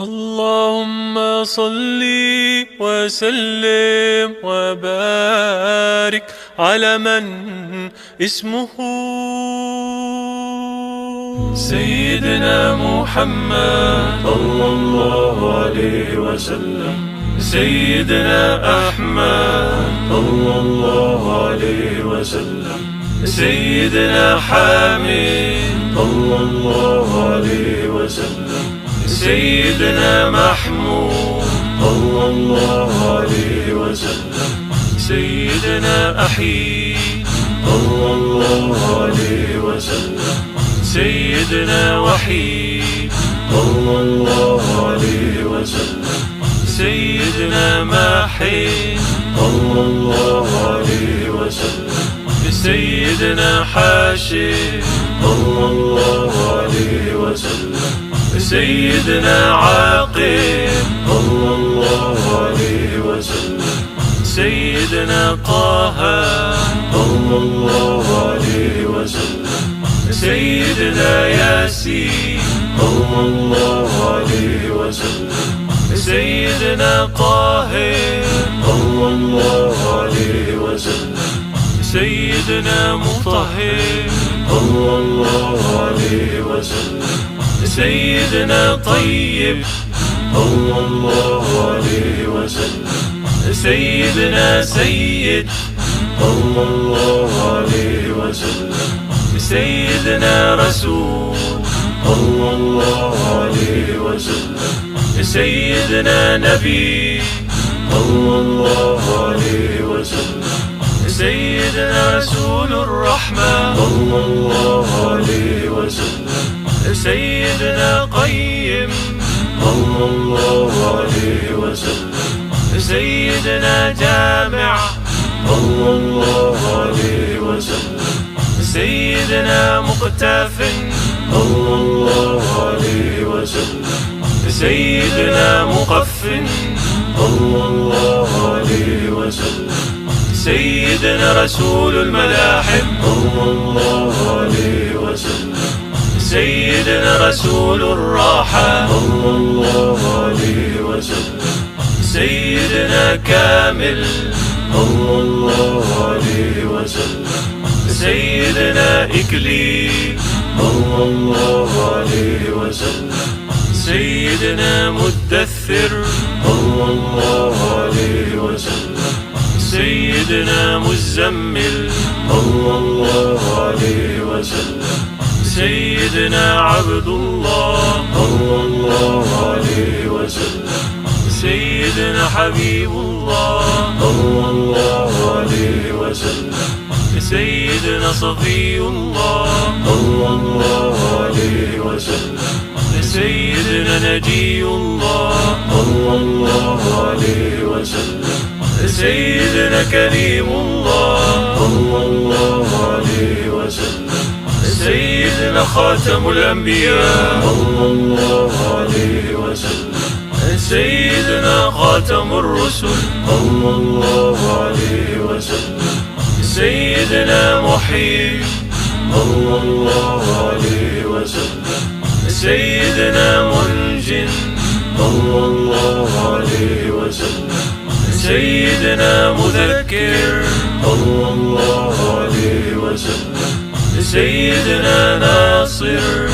اللهم صل وسلم وبارك على من اسمه سيدنا محمد صلى الله عليه وسلم، سيدنا أحمد صلى الله عليه وسلم، سيدنا حامد صلى الله عليه وسلم، سيدنا محمود صلى الله عليه وسلم، سيدنا أحيي صلى الله عليه وسلم، سيدنا وحيد صلى الله عليه وسلم، سيدنا ماحي صلى الله عليه وسلم، سيدنا حاشي صلى الله عليه وسلم، سيدنا عاقب صلى الله عليه وسلم، سيدنا طه صلى الله عليه وسلم، سيدنا ياسين صلى الله عليه وسلم، سيدنا طاهر صلى الله عليه وسلم، سيدنا مطهر صلى الله عليه وسلم، سيدنا طيب صلى الله عليه وسلم، سيدنا سيد صلى الله عليه وسلم، سيدنا رسول صلى الله عليه وسلم، سيدنا نبي صلى الله عليه وسلم، سيدنا رسول الرحمة صلى الله عليه وسلم، سيدنا قيم صلى الله عليه وسلم، سيدنا جامع صلى الله عليه وسلم، سيدنا مقتف صلى الله عليه وسلم، سيدنا مقف صلى الله عليه وسلم، سيدنا رسول الملاحم صلى الله عليه وسلم، سيدنا رسول الراحة صلى الله عليه وسلم، سيدنا كامل صلى الله عليه وسلم، سيدنا إكليل صلى الله عليه وسلم، سيدنا مدثر صلى الله عليه وسلم، سيدنا مزمل صلى الله عليه وسلم، سيدنا عبد الله صلى الله عليه وسلم، سيدنا حبيب الله صلى الله عليه وسلم، سيدنا صفي الله صلى الله عليه وسلم، سيدنا نجي الله صلى الله عليه وسلم، سيدنا كريم الله صلى الله عليه وسلم، سيدنا خاتم الأنبياء صلى الله عليه وسلم، سيدنا خاتم الرسل صلى الله عليه وسلم، سيدنا محيي صلى الله عليه وسلم، سيدنا منجن صلى الله عليه وسلم، سيدنا مذكر صلى الله عليه وسلم، سيدنا ناصر